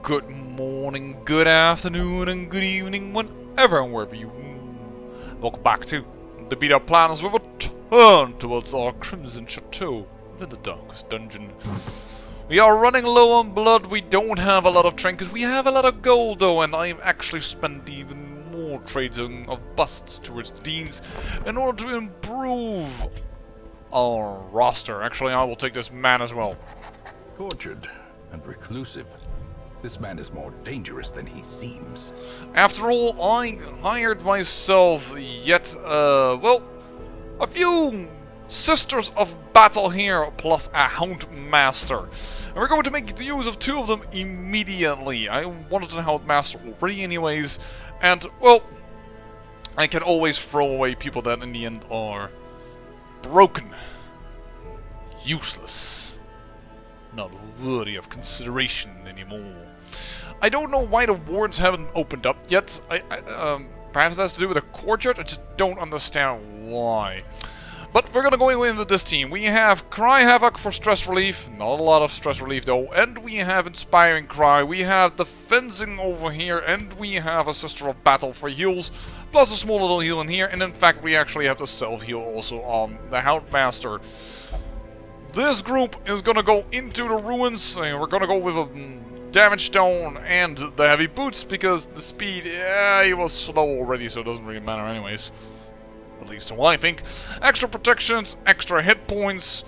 Good morning, good afternoon, and good evening, whenever and wherever you are. Welcome back to the beat up planners with a turn towards our Crimson Chateau within the darkest dungeon. We are running low on blood, we don't have a lot of trinkets, we have a lot of gold though, and I've actually spent even more trading of busts towards Deans in order to improve our roster. Actually, I will take this man as well. Tortured and reclusive. This man is more dangerous than he seems. After all, I hired myself yet, well, a few Sisters of Battle here, plus a Hound Master. And we're going to make use of two of them immediately. I wanted a Hound Master already anyways, and, well, I can always throw away people that in the end are broken, useless, not worthy of consideration anymore. I don't know why the wards haven't opened up yet. Perhaps that has to do with a courtyard. I just don't understand why. But we're gonna go in with this team. We have Cry Havoc for stress relief. Not a lot of stress relief though. And we have Inspiring Cry. We have the fencing over here. And we have a Sister of Battle for heals. Plus a small little heal in here. And in fact, we actually have the self-heal also on the Hound Master. This group is gonna go into the ruins. We're gonna go with a damage stone and the heavy boots because the speed, yeah, he was slow already, so it doesn't really matter anyways. At least to what I think. Extra protections, extra hit points,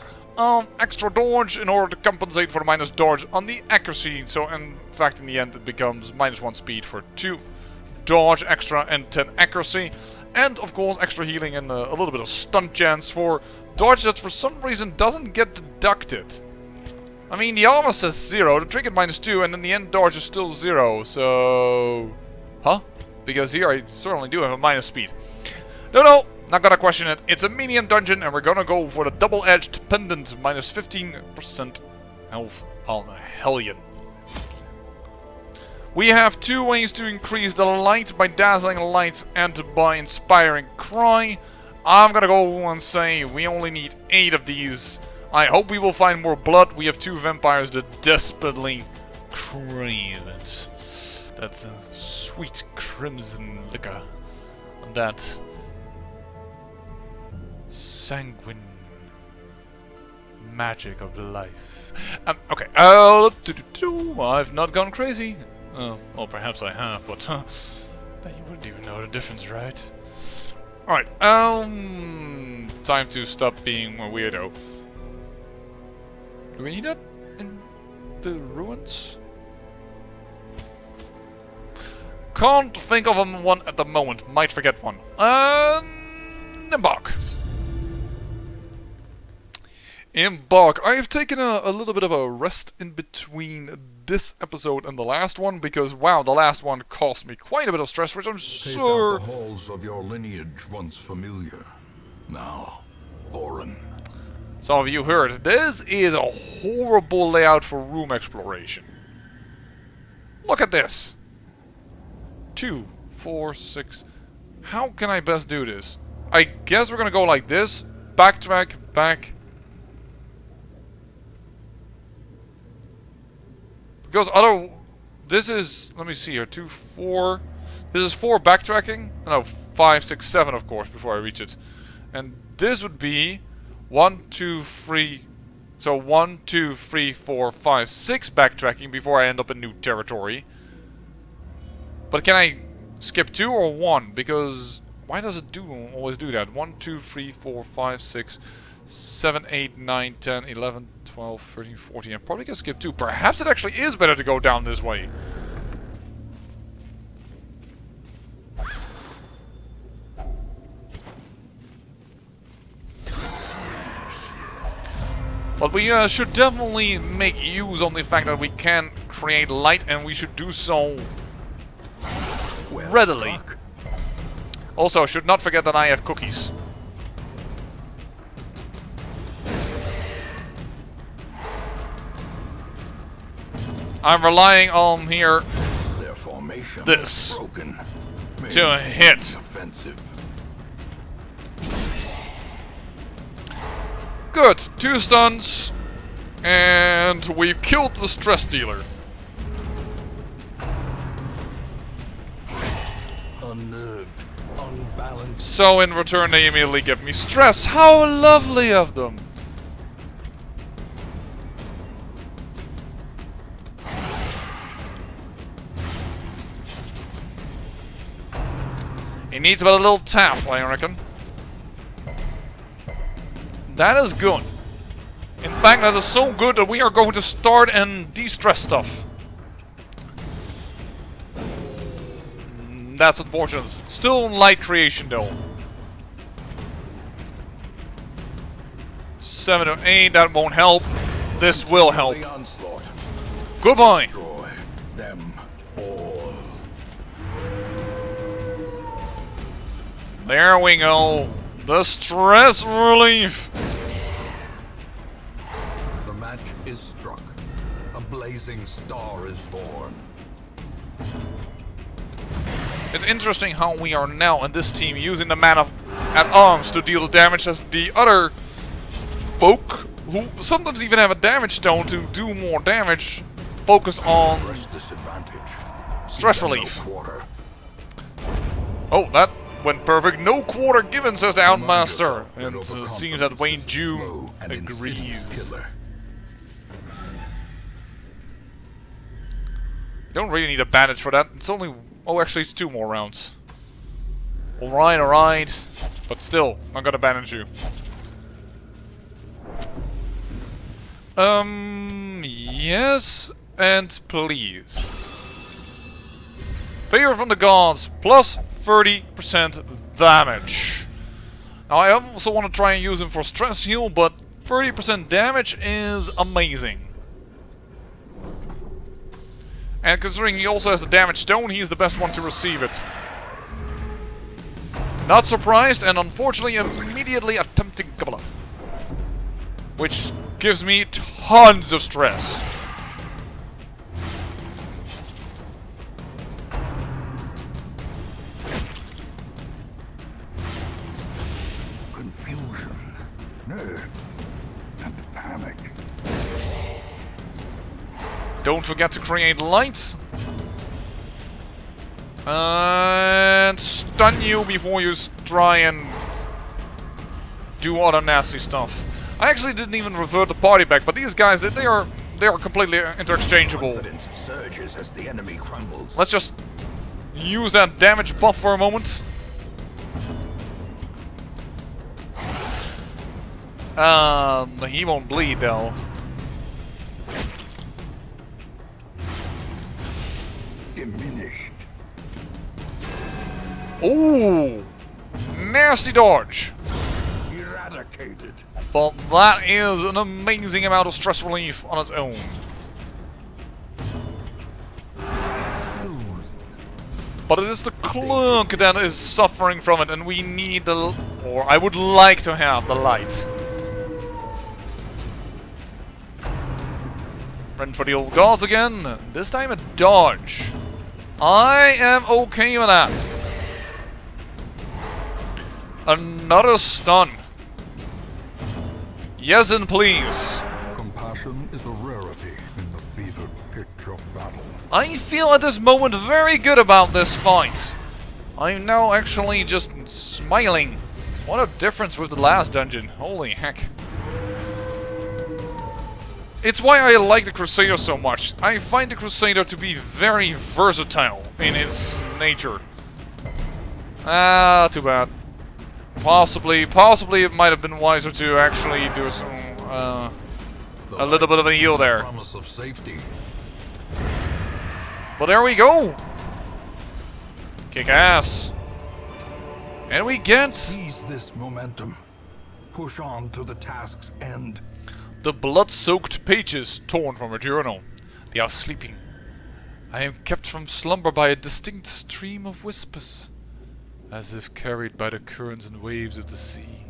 extra dodge in order to compensate for the minus dodge on the accuracy. So in fact, in the end, it becomes -1 speed for 2 dodge extra and 10 accuracy. And of course, extra healing and a little bit of stun chance for dodge that for some reason doesn't get deducted. I mean, the armor says 0, the trinket -2, and in the end dodge is still 0, so... Huh? Because here I certainly do have a minus speed. No, not gonna question it. It's a medium dungeon, and we're gonna go for the double-edged pendant, -15% health on a Hellion. We have two ways to increase the light, by dazzling lights and by inspiring cry. I'm gonna go and say we only need 8 of these. I hope we will find more blood. We have 2 vampires that desperately crave it. That's a sweet crimson liquor. That sanguine magic of life. Okay. I've not gone crazy. Well, perhaps I have, but then you wouldn't even know the difference, right? Alright, time to stop being a weirdo. Do we need that in the ruins? Can't think of one at the moment. Might forget one. Embark. Embark. I've taken a little bit of a rest in between this episode and the last one because, wow, the last one cost me quite a bit of stress, which I'm sure... Pace out the halls of your lineage once familiar, now foreign. Some of you heard, this is a horrible layout for room exploration. Look at this. 2, 4, 6. How can I best do this? I guess we're gonna go like this. Backtrack, back. Because this is, let me see here, 2, 4. This is 4 backtracking. No, 5, 6, 7 of course before I reach it. And this would be 1, 2, 3. So 1, 2, 3, 4, 5, 6 backtracking before I end up in new territory. But can I skip 2 or 1? Because why does it always do that? 1, 2, 3, 4, 5, 6, 7, 8, 9, 10, 11, 12, 13, 14. I probably can skip 2. Perhaps it actually is better to go down this way. But we should definitely make use of the fact that we can create light, and we should do so readily. Also, should not forget that I have cookies. I'm relying on here this to hit. Good, 2 stuns, and we've killed the stress dealer. unnerved, unbalanced. So in return they immediately give me stress. How lovely of them! He needs about a little tap, I reckon. That is good. In fact, that is so good that we are going to start and de-stress stuff. That's unfortunate. Still light creation though. 7 or 8, that won't help. This will help. Goodbye. Destroy them all. There we go. The stress relief. The match is struck. A blazing star is born. It's interesting how we are now in this team using the man at arms to deal damage as the other folk who sometimes even have a damage stone to do more damage focus on stress relief. Oh, that went perfect. No quarter given, says the Outmaster. And it seems that Wayne Jew agrees. You don't really need a bandage for that. It's only... Oh, actually, it's 2 more rounds. Alright, alright. But still, I'm gonna bandage you. Yes, and please. Favor from the gods, plus 30% damage. Now, I also want to try and use him for stress heal, but 30% damage is amazing. And considering he also has the damage stone, he's the best one to receive it. Not surprised, and unfortunately immediately attempting Kabbalah. Which gives me tons of stress. Confusion, nerves, and panic. Don't forget to create light. And stun you before you try and do other nasty stuff. I actually didn't even revert the party back, but these guys, they are completely interchangeable. Surges as the enemy crumbles. Let's just use that damage buff for a moment. He won't bleed though. Diminished. Ooh! Nasty dodge! Eradicated. But that is an amazing amount of stress relief on its own. But it is the clunk that is suffering from it, and we need the... or I would like to have the light. Run for the old gods again. This time a dodge. I am okay with that. Another stun. Yes and please. Compassion is a rarity in the fevered pitch of battle. I feel at this moment very good about this fight. I'm now actually just smiling. What a difference with the last dungeon. Holy heck. It's why I like the Crusader so much. I find the Crusader to be very versatile in its nature. Ah, too bad. Possibly it might have been wiser to actually do some, a little bit of a heal there. Promise of safety. But there we go! Kick ass! And we get... Seize this momentum. Push on to the task's end. the blood-soaked pages torn from a journal. They are sleeping. I am kept from slumber by a distinct stream of whispers, as if carried by the currents and waves of the sea.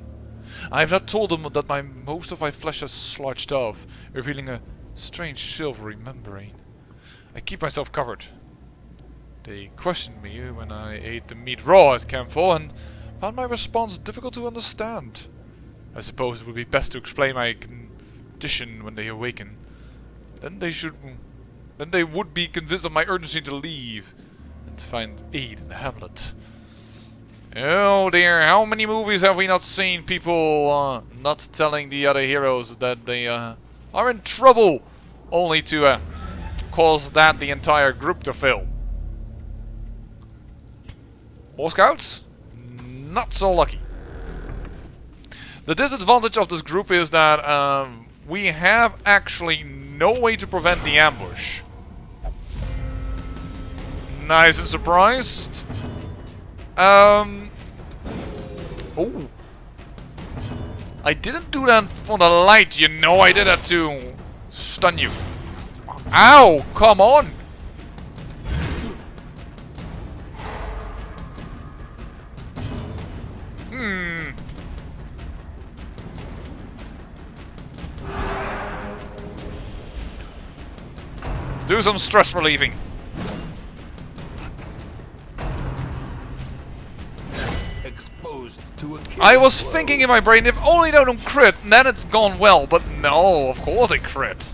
I have not told them that most of my flesh has sludged off, revealing a strange silvery membrane. I keep myself covered. They questioned me when I ate the meat raw at Camp 4 and found my response difficult to understand. I suppose it would be best to explain my condition when they awaken. Then they would be convinced of my urgency to leave, and to find aid in the hamlet. Oh dear, how many movies have we not seen people not telling the other heroes that they are in trouble, only to cause that the entire group to fail. More scouts? Not so lucky. The disadvantage of this group is that we have actually no way to prevent the ambush. Nice and surprised. Oh. I didn't do that for the light, you know. I did that to stun you. Ow! Come on! Do some stress relieving. Exposed to a I was thinking in my brain, if only they don't crit, then it's gone well. But no, of course they crit.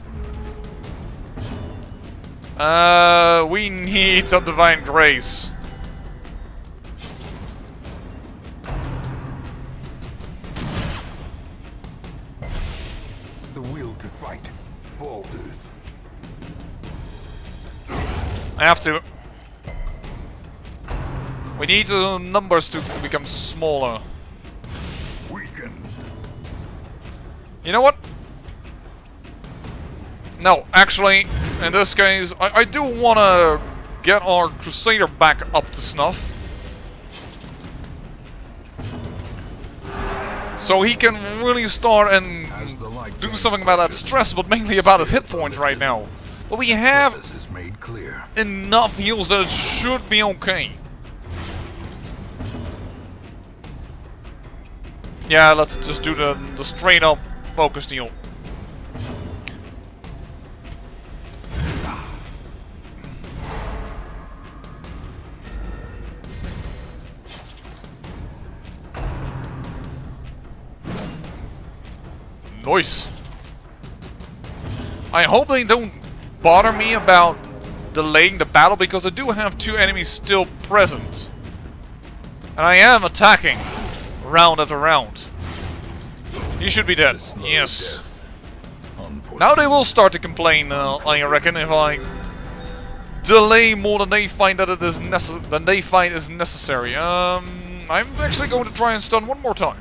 We need some divine grace. The will to fight falters. I have to. We need the numbers to become smaller. Weakened. You know what? No, actually, in this case, I do want to get our Crusader back up to snuff. So he can really start and do something about that stress, but mainly about his hit points right now. But we have enough heals that it should be okay. Yeah, let's just do the straight up focus deal. Nice. I hope they don't bother me about delaying the battle, because I do have two enemies still present. And I am attacking round after round. He should be dead. Yes. Now they will start to complain, I reckon, if I delay more than they find that it is necessary. I'm actually going to try and stun one more time.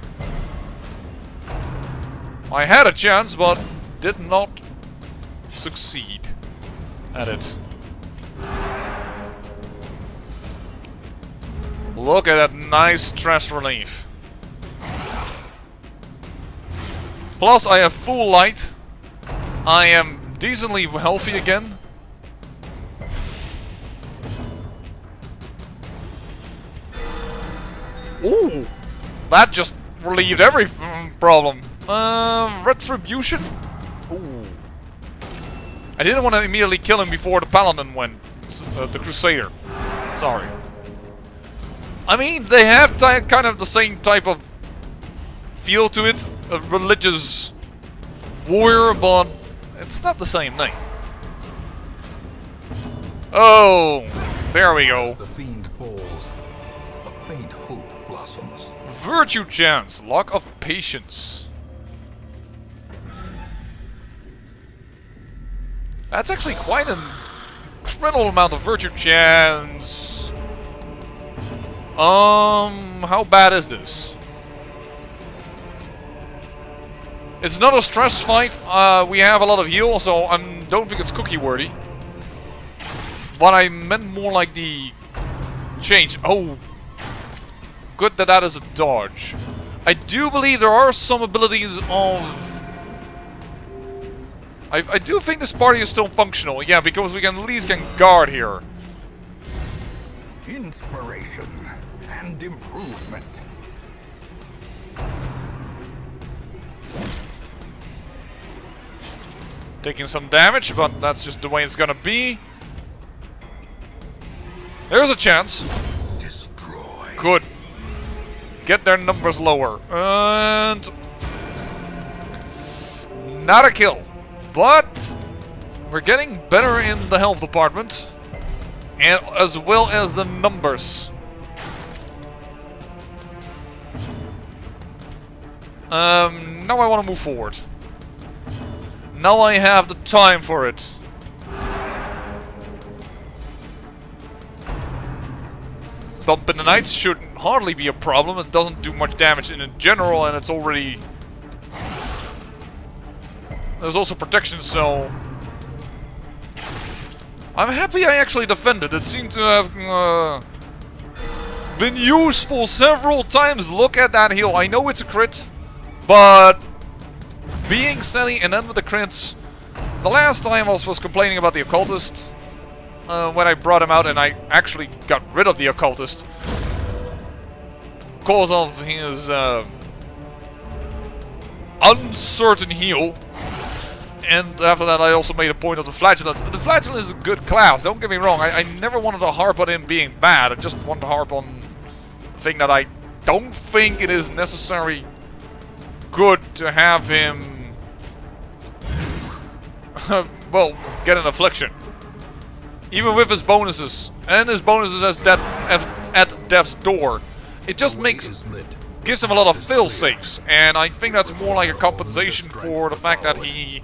I had a chance, but did not succeed at it. Look at that nice stress relief. Plus, I have full light. I am decently healthy again. Ooh! That just relieved every problem. Retribution? Ooh. I didn't want to immediately kill him before the Paladin went. The Crusader. Sorry. I mean, they have kind of the same type of feel to it. A religious warrior, but it's not the same thing. Oh, there we go. As the fiend falls, a faint hope blossoms. Virtue chance, lock of patience. That's actually quite an incredible amount of virtue chance. How bad is this? It's not a stress fight. We have a lot of heal, so I don't think it's cookie worthy. But I meant more like the change. Oh, good that that is a dodge. I do believe there are some abilities of. I do think this party is still functional. Yeah, because we can at least get guard here. Inspiration and improvement. Taking some damage, but that's just the way it's gonna be. There's a chance. Destroy. Good. Get their numbers lower. And not a kill. But we're getting better in the health department. And as well as the numbers. Now I want to move forward. Now I have the time for it. Bump in the Knights should hardly be a problem. It doesn't do much damage in general, and it's already... There's also protection, so... I'm happy I actually defended. It seemed to have been useful several times. Look at that heal. I know it's a crit, but being steady and then with the crits. The last time I was complaining about the occultist when I brought him out, and I actually got rid of the occultist because of his uncertain heal. And after that, I also made a point of the Flagellant. The Flagellant is a good class, don't get me wrong. I never wanted to harp on him being bad. I just wanted to harp on the thing that I don't think it is necessary good to have him, well, get an affliction. Even with his bonuses, and his bonuses at Death's Door. It just gives him a lot of fail-safes. And I think that's more like a compensation for the fact that he...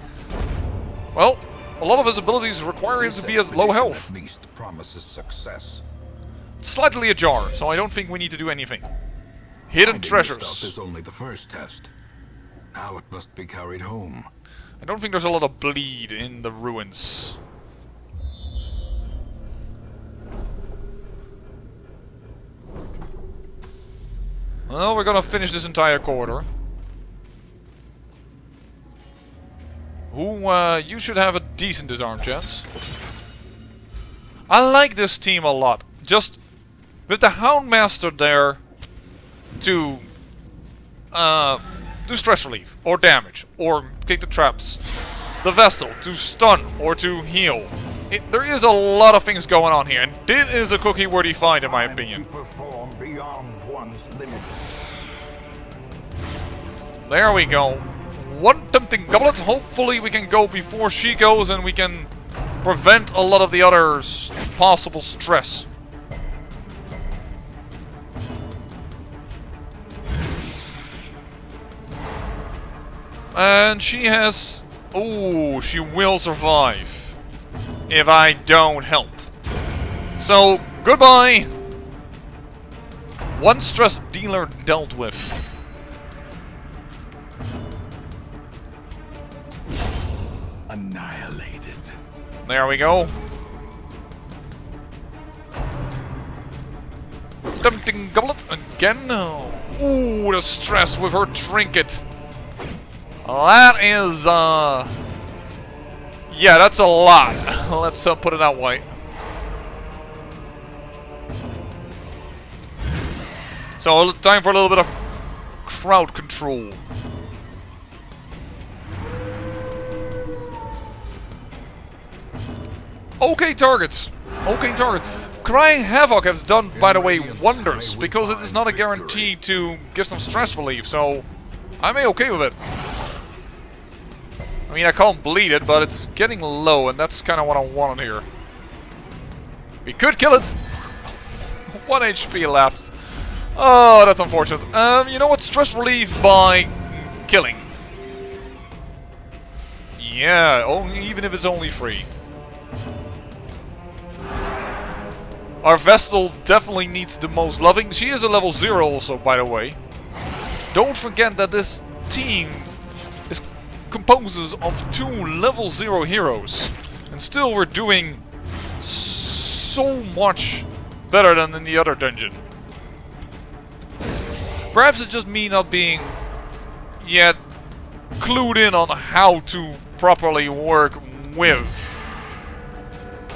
Well, a lot of his abilities require him to be at low health. At least promises success. It's slightly ajar, so I don't think we need to do anything. Hidden treasures. Is only the first test. Now it must be carried home. I don't think there's a lot of bleed in the ruins. Well, we're gonna finish this entire corridor. You should have a decent disarm chance. I like this team a lot. Just with the Houndmaster there to do stress relief or damage or take the traps. The Vestal to stun or to heal. There is a lot of things going on here, and this is a cookie worthy find in my opinion. Perform beyond one's limits. There we go. One tempting goblet. Hopefully we can go before she goes and we can prevent a lot of the others' possible stress. And she has... Ooh, she will survive if I don't help. So, goodbye. One stress dealer dealt with. Annihilated. There we go. Tempting goblet again. Ooh, the stress with her trinket. That is, yeah, that's a lot. Let's put it that way. So, time for a little bit of crowd control. Okay targets. Okay targets. Crying Havoc has done, by the way, wonders, because it is not a guarantee to give some stress relief, so I'm okay with it. I mean, I can't bleed it, but it's getting low, and that's kind of what I want here. We could kill it. 1 HP left. Oh, that's unfortunate. You know what? Stress relief by killing. Yeah, even if it's only 3. Our Vestal definitely needs the most loving. She is a level 0 also, by the way. Don't forget that this team composes of 2 level 0 heroes. And still we're doing so much better than in the other dungeon. Perhaps it's just me not being yet clued in on how to properly work with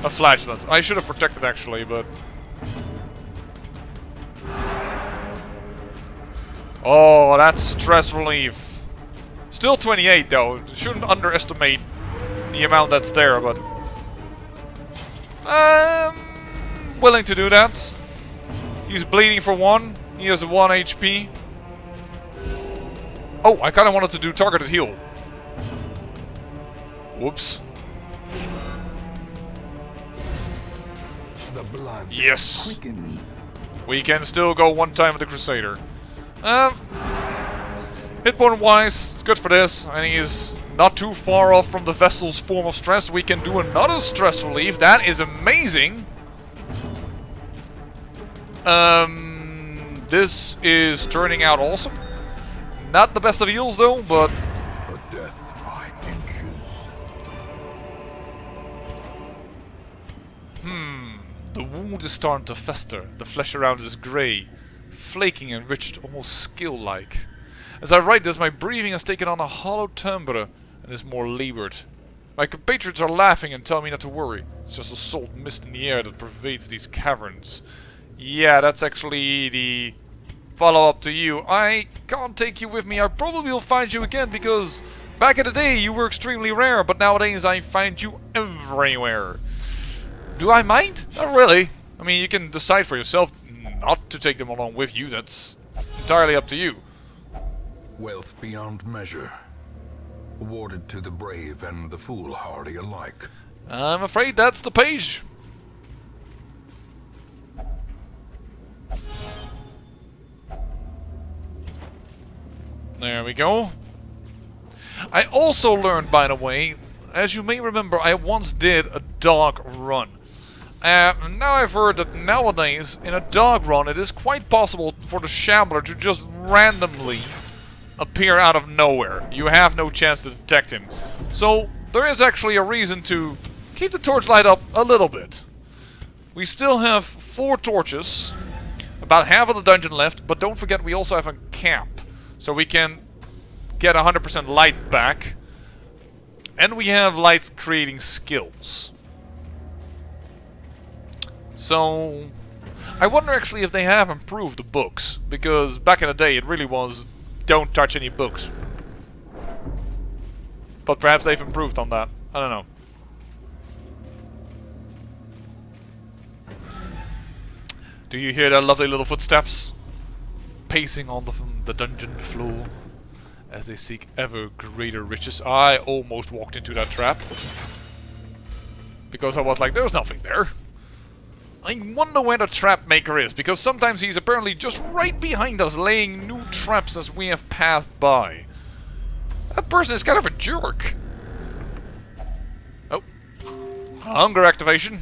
a Flagellant. I should have protected actually, but... Oh, that's stress relief. Still 28 though. Shouldn't underestimate the amount that's there, but... willing to do that. He's bleeding for 1. He has 1 HP. Oh, I kinda wanted to do targeted heal. Whoops. The blood Yes! quickens. We can still go one time with the Crusader. Hit point wise, it's good for this, and he's not too far off from the vessel's form of stress. We can do another stress relief. That is amazing. This is turning out awesome. Not the best of heals though, but Her death by inches. the wound is starting to fester. The flesh around is grey, flaking and ridged, almost skill-like. As I write this, my breathing has taken on a hollow timbre and is more laboured. My compatriots are laughing and tell me not to worry. It's just a salt mist in the air that pervades these caverns. Yeah, that's actually the follow-up to you. I can't take you with me. I probably will find you again because back in the day you were extremely rare, but nowadays I find you everywhere. Do I mind? Not really. I mean, you can decide for yourself not to take them along with you. That's entirely up to you. Wealth beyond measure. Awarded to the brave and the foolhardy alike. I'm afraid that's the page. There we go. I also learned, by the way, as you may remember, I once did a dog run. Now I've heard that nowadays, in a dog run, it is quite possible for the Shambler to just randomly appear out of nowhere. You have no chance to detect him. So, there is actually a reason to keep the torchlight up a little bit. We still have 4 torches, about half of the dungeon left, but don't forget we also have a camp. So we can get 100% light back. And we have light creating skills. So, I wonder actually if they have improved the books. Because back in the day it really was, don't touch any books. But perhaps they've improved on that. I don't know. Do you hear their lovely little footsteps? Pacing on the dungeon floor as they seek ever greater riches. I almost walked into that trap. Because I was like, there's nothing there. I wonder where the trap maker is, because sometimes he's apparently just right behind us laying new traps as we have passed by. That person is kind of a jerk. Oh. Hunger activation.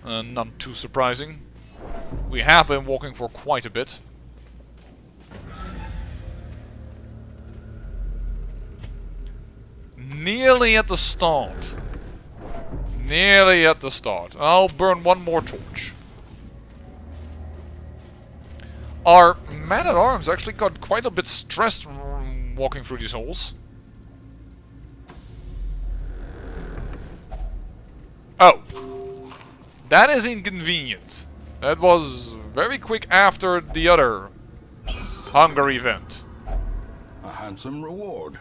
None too surprising. We have been walking for quite a bit. Nearly at the start. Nearly at the start. I'll burn one more torch. Our man-at-arms actually got quite a bit stressed walking through these holes. Oh. That is inconvenient. That was very quick after the other hunger event. A handsome reward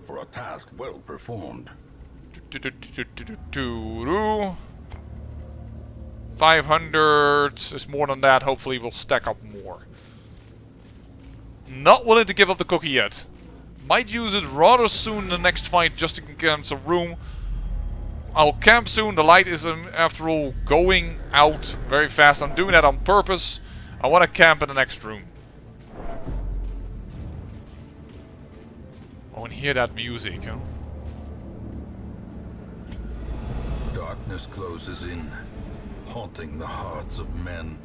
for a task well performed. 500 is more than that. Hopefully we'll stack up more. Not willing to give up the cookie yet. Might use it rather soon in the next fight just to get some room. I'll camp soon. The light is after all going out very fast. I'm doing that on purpose. I want to camp in the next room. Oh, and hear that music, huh? Darkness closes in, haunting the hearts of men.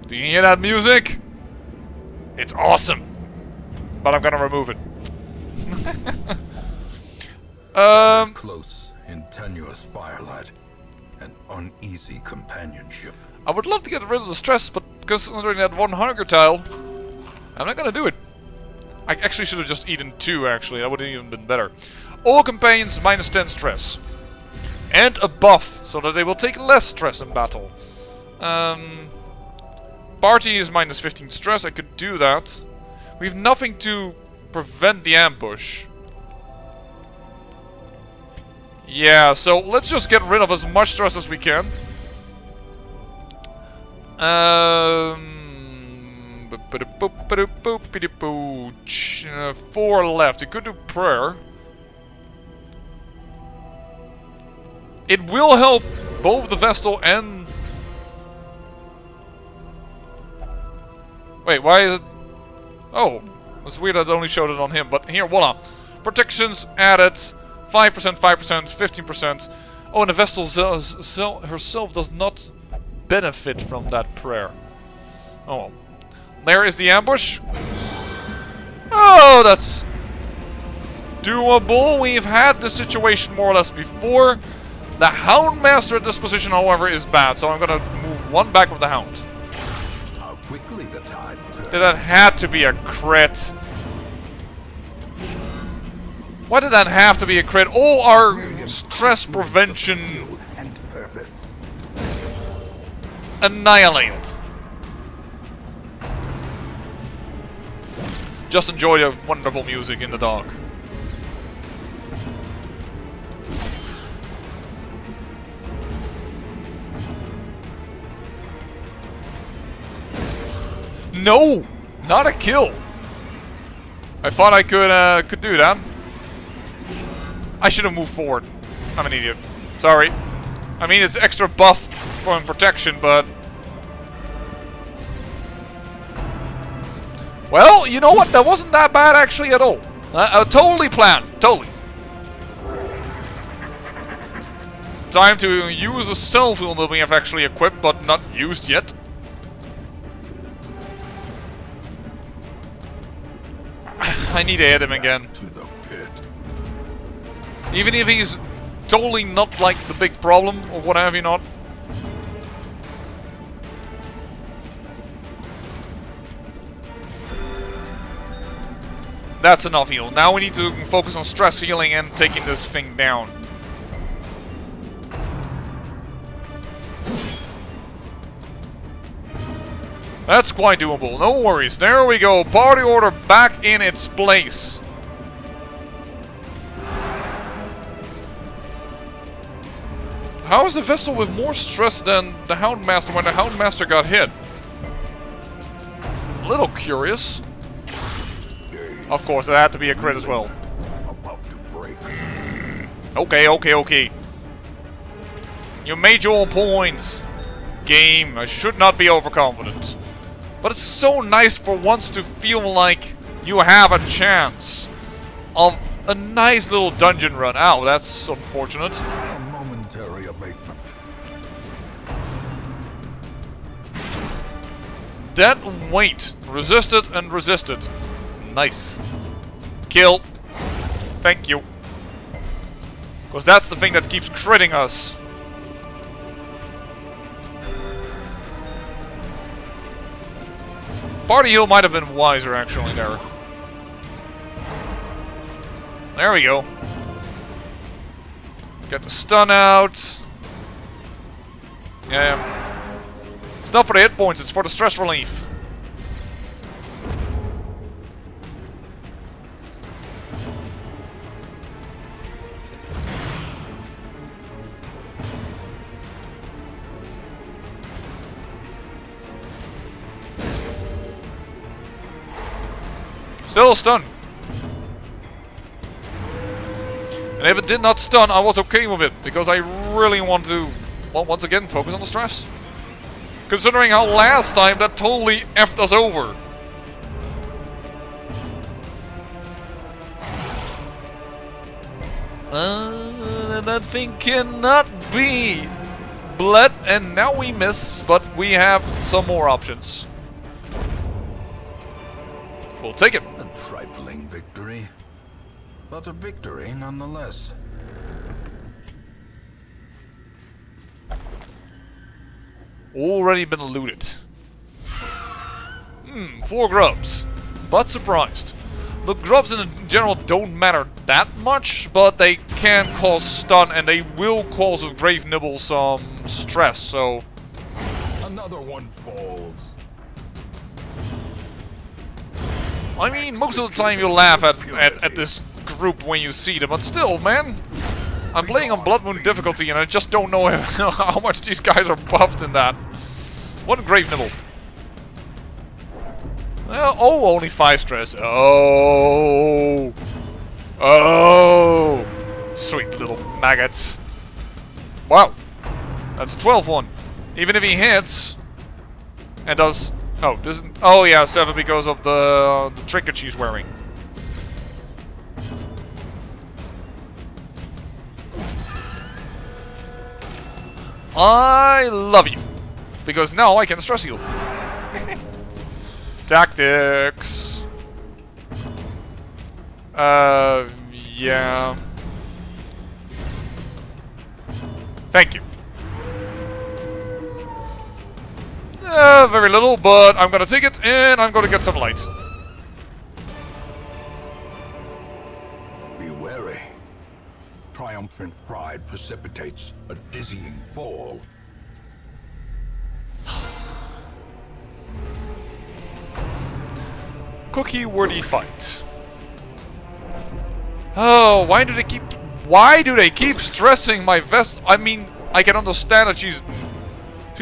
Do you hear that music? It's awesome. But I'm gonna remove it. Close in tenuous firelight and uneasy companionship. I would love to get rid of the stress, but considering that one hunger tile, I'm not gonna do it. I actually should have just eaten 2, actually. That would have even been better. All companions minus 10 stress. And a buff, so that they will take less stress in battle. Party is minus 15 stress. I could do that. We have nothing to prevent the ambush. Yeah, so let's just get rid of as much stress as we can. 4 left. You could do prayer. It will help both the Vestal and... Wait, why is it... Oh, it's weird that it only showed it on him, but here, voila. Protections added, 5%, 5%, 15%. Oh, and the Vestal herself does not benefit from that prayer. Oh well. There is the ambush. Oh, that's doable. We've had this situation more or less before. The Houndmaster at this position, however, is bad, so I'm gonna move one back with the Hound. How quickly the tide turns. That had to be a crit. Why did that have to be a crit? All our stress prevention And purpose. annihilated. Just enjoy the wonderful music in the dark. No! Not a kill! I thought I could do that. I should have moved forward. I'm an idiot. Sorry. I mean, it's extra buff from protection, but... Well, you know what? That wasn't that bad actually at all. Totally planned. Totally. Time to use the cell phone that we have actually equipped, but not used yet. I need to hit him again. To the pit. Even if he's totally not like the big problem, or what have you not. That's enough heal. Now we need to focus on stress healing and taking this thing down. That's quite doable. No worries. There we go. Party order back in its place. How is the Vessel with more stress than the Houndmaster when the Houndmaster got hit? A little curious. Of course, that had to be a crit as well. About to break. Okay. You made your own points. Game, I should not be overconfident. But it's so nice for once to feel like you have a chance of a nice little dungeon run. Ow, that's unfortunate. A momentary abatement. Dead weight. Resisted and resisted. Nice. Kill. Thank you. Because that's the thing that keeps critting us. Party heal might have been wiser actually there. There we go. Get the stun out. Yeah. It's not for the hit points, it's for the stress relief. Still a stun. And if it did not stun, I was okay with it. Because I really want to, well, once again, focus on the stress. Considering how last time that totally effed us over. That thing cannot be blood. And now we miss, but we have some more options. We'll take it. A trifling victory, but a victory nonetheless. Already been looted. 4 grubs. But surprised. The grubs in general don't matter that much, but they can cause stun and they will cause with Grave Nibble some stress, so... Another one falls. I mean, most of the time you laugh at this group when you see them, but still, man. I'm playing on Bloodmoon difficulty and I just don't know how much these guys are buffed in that. What a Grave Nibble. Well, oh, only 5 stress. Oh. Sweet little maggots. Wow. That's a 12 one. Even if he hits and does... Oh, doesn't... Oh yeah, 7 because of the trinket she's wearing. I love you. Because now I can stress heal. Tactics. Yeah. Thank you. Very little, but I'm gonna take it and I'm gonna get some light. Be wary. Triumphant pride precipitates a dizzying fall. Cookie-worthy fight. Oh, why do they keep stressing my vest? I mean, I can understand that she's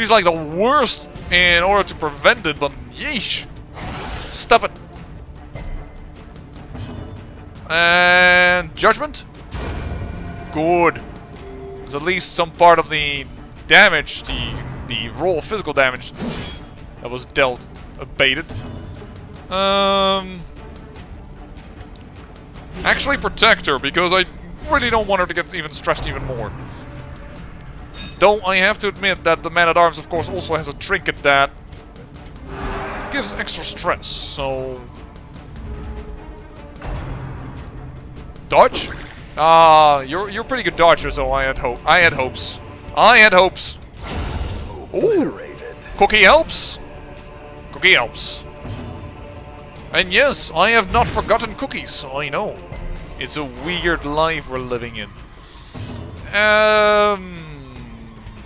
like the worst in order to prevent it, but yeesh. Stop it. And judgment? Good. There's at least some part of the damage, the raw physical damage that was dealt, abated. Actually protect her, because I really don't want her to get even stressed even more. Though I have to admit that the man-at-arms, of course, also has a trinket that gives extra stress, so... Dodge? You're pretty good dodger, so I had hopes. I had hopes. Ooh! Cookie helps! Cookie helps. And yes, I have not forgotten cookies, I know. It's a weird life we're living in.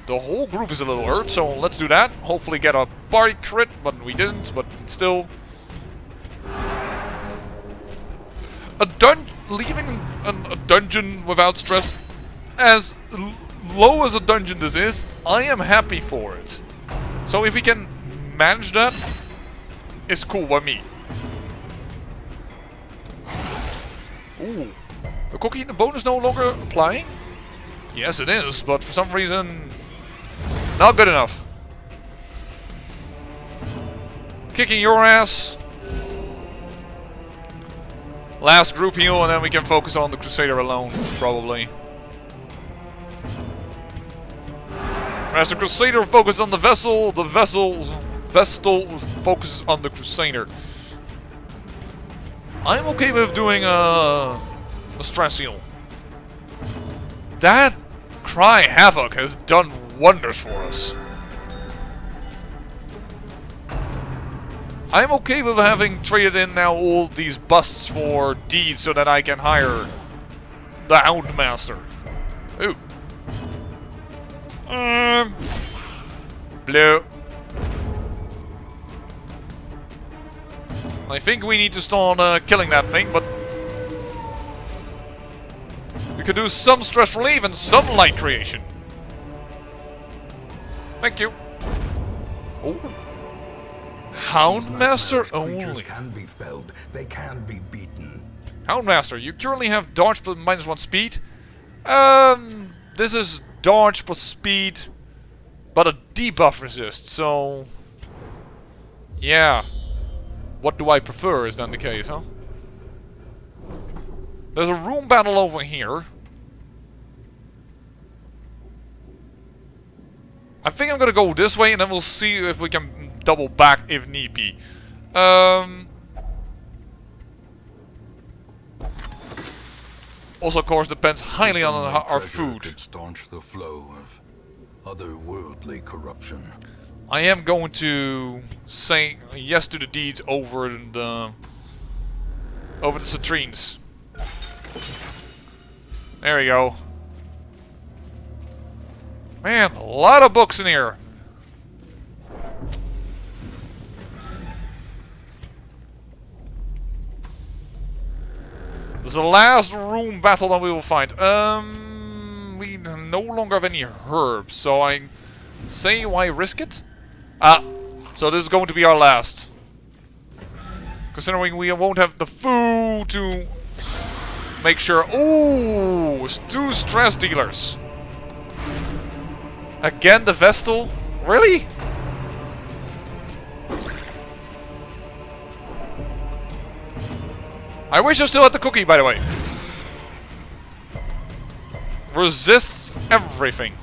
The whole group is a little hurt, so let's do that. Hopefully get a party crit, but we didn't, but still. Leaving a dungeon without stress, as low as a dungeon this is, I am happy for it. So if we can manage that, it's cool by me. Ooh. The cookie and the bonus no longer applying? Yes it is, but for some reason... not good enough. Kicking your ass. Last group heal and then we can focus on the Crusader alone, probably. As the Crusader focuses on the vessel focuses on the Crusader. I'm okay with doing a stress heal. That Cry Havoc has done wonders for us. I'm okay with having traded in now all these busts for deeds so that I can hire the Houndmaster. Ooh. Blue. I think we need to start killing that thing, but we could do some stress relief and some light creation. Thank you. Oh. Houndmaster only. Can be felled. They can be beaten. Houndmaster, you currently have dodge plus -1 speed. This is dodge plus speed, but a debuff resist, so... yeah. What do I prefer is then the case, huh? There's a room battle over here. I think I'm gonna go this way and then we'll see if we can double back if need be. Also, of course, depends highly on our food. Could staunch the flow of otherworldly corruption. I am going to say yes to the deeds over the citrines. There we go. Man, a lot of books in here. This is the last room battle that we will find. We no longer have any herbs, so I say why risk it? So this is going to be our last. Considering we won't have the food to make sure... ooh, 2 stress dealers. Again, the Vestal? Really? I wish I still had the cookie, by the way. Resists everything.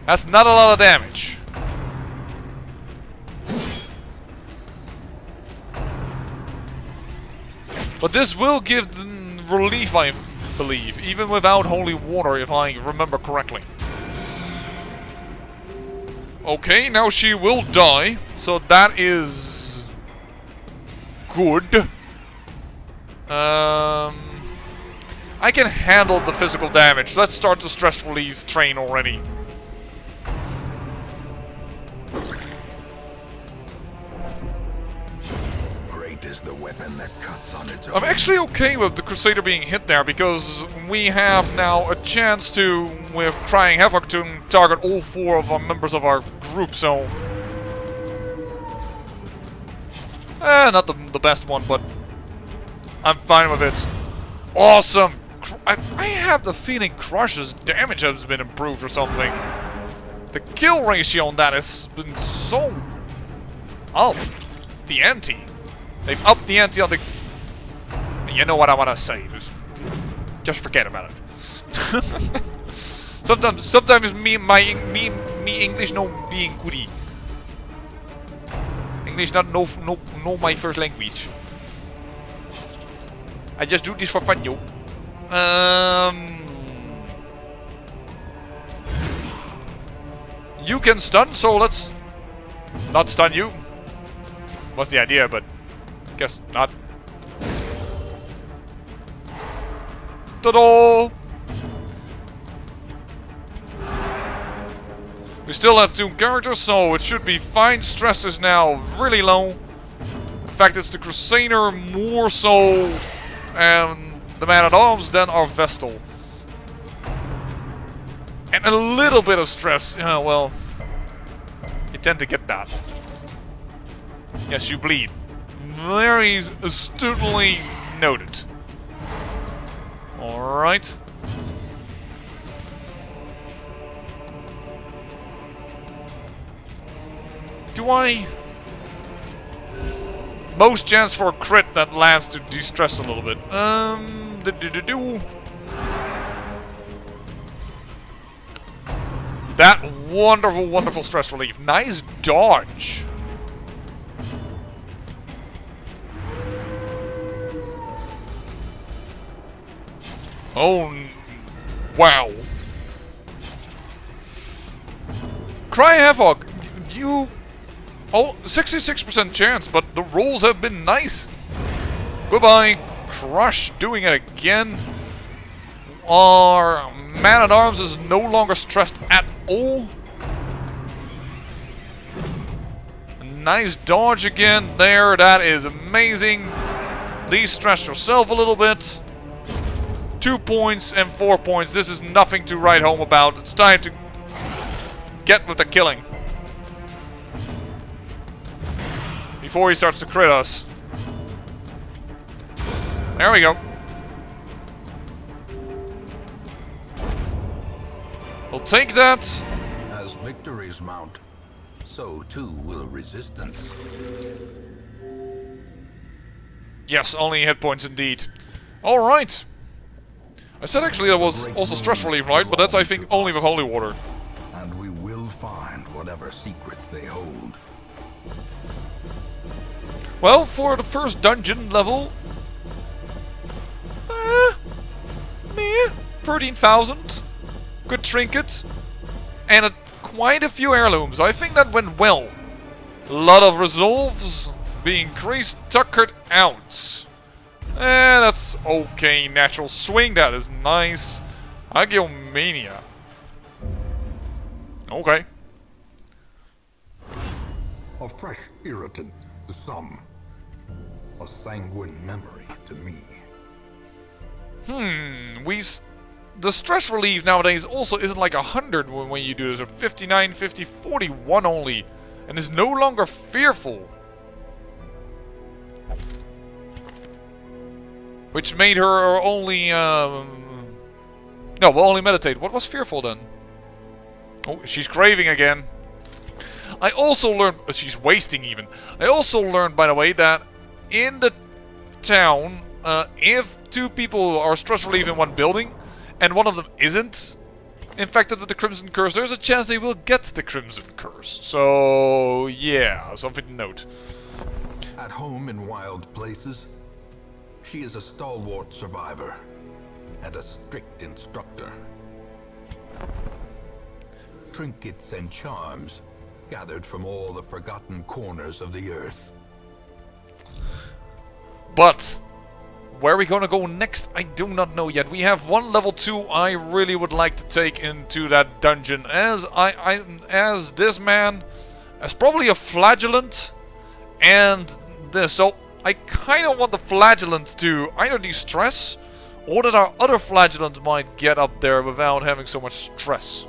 That's not a lot of damage. But this will give relief, I believe, even without holy water, if I remember correctly. Okay, now she will die, so that is good. I can handle the physical damage. Let's start the stress relief train already. Great is the weapon that cuts on its own. I'm actually okay with the Crusader being hit there, because we have now a chance to, with Crying Havoc, to target all 4 of our members of our group, so... not the best one, but I'm fine with it. Awesome! I have the feeling Crush's damage has been improved or something. The kill ratio on that has been so... up the ante. They've upped the ante on the... You know what I want to say. Just forget about it. sometimes me English no being goody. English not no my first language. I just do this for fun, yo. You can stun, so let's not stun you. Was the idea, but guess not. Ta-da! We still have 2 characters, so it should be fine. Stress is now really low. In fact, it's the Crusader more so, and the Man-at-Arms than our Vestal. And a little bit of stress. Yeah, well, you tend to get that. Yes, you bleed. Very astutely noted. Alright. Do I... Most chance for a crit that lands to de-stress a little bit. That wonderful, wonderful stress relief. Nice dodge. Oh, wow. Cry Havoc, you... Oh, 66% chance, but the rolls have been nice. Goodbye. Crush doing it again. Our Man-at-Arms is no longer stressed at all. Nice dodge again there. That is amazing. De-stress yourself a little bit. 2 points and 4 points. This is nothing to write home about. It's time to get with the killing. Before he starts to crit us. There we go. We'll take that. As victories mount, so too will resistance. Yes, only hit points indeed. Alright. I said actually that was also stress relief, right? But that's, I think, only with holy water. And we will find whatever secrets they hold. Well, for the first dungeon level... 13,000. Good trinkets. And quite a few heirlooms. I think that went well. A lot of resolves. Being increased, tuckered out. That's okay. Natural swing, that is nice. Agiomania. Okay. A fresh irritant to some. A sanguine memory to me. The stress relief nowadays also isn't like 100 when you do this, or 59, 50, 41 only, and is no longer fearful. Which made her only, yeah, No, we'll only meditate. What was fearful then? Oh, she's craving again. I also learned... she's wasting even. I also learned, by the way, that in the town, if two people are stress relieved in one building, and one of them isn't infected with the Crimson Curse, there's a chance they will get the Crimson Curse. So, yeah, something to note. At home in wild places, she is a stalwart survivor and a strict instructor. Trinkets and charms gathered from all the forgotten corners of the earth. But where are we gonna go next? I do not know yet. We have one level 2 I really would like to take into that dungeon as as this man as probably a flagellant and this. So I kind of want the flagellant to either de-stress or that our other flagellant might get up there without having so much stress.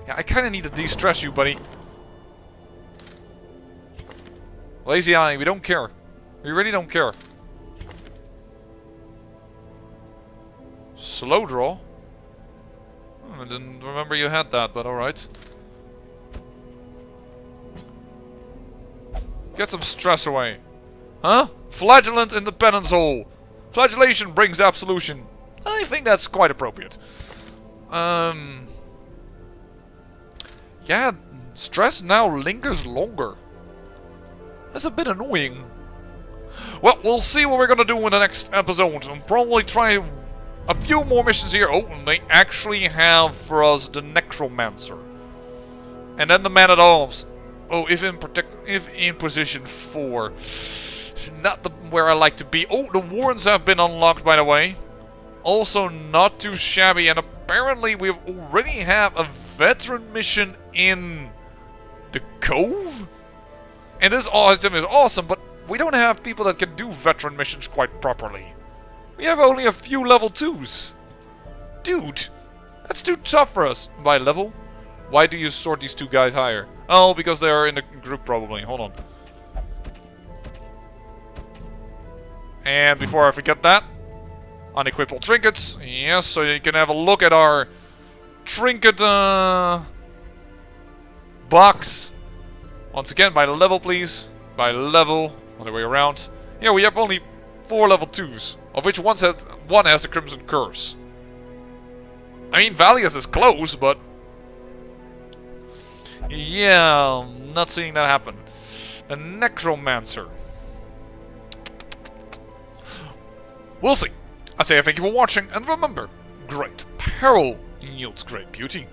Yeah, I kind of need to de-stress you, buddy. Lazy eye, we don't care. We really don't care. Slow draw? I didn't remember you had that, but alright. Get some stress away. Huh? Flagellant in the penance hole. Flagellation brings absolution. I think that's quite appropriate. Yeah, stress now lingers longer. That's a bit annoying. Well, we'll see what we're gonna do in the next episode. And probably try a few more missions here. Oh, and they actually have for us the Necromancer. And then the Man-at-Arms. Oh, if in position 4. Not where I like to be. Oh, the Warrens have been unlocked, by the way. Also not too shabby. And apparently we already have a veteran mission in the Cove. And this item is awesome, but we don't have people that can do veteran missions quite properly. We have only a few level 2s. Dude, that's too tough for us. By level? Why do you sort these two guys higher? Oh, because they are in the group probably. Hold on. And before I forget that, unequip all trinkets. Yes, so you can have a look at our trinket box. Once again, by level, please. By level. Other way around. Yeah, we have only 4 level 2s, of which one has the Crimson Curse. I mean, Valius is close, but... yeah, I'm not seeing that happen. A Necromancer. We'll see. I say thank you for watching, and remember, great peril yields great beauty.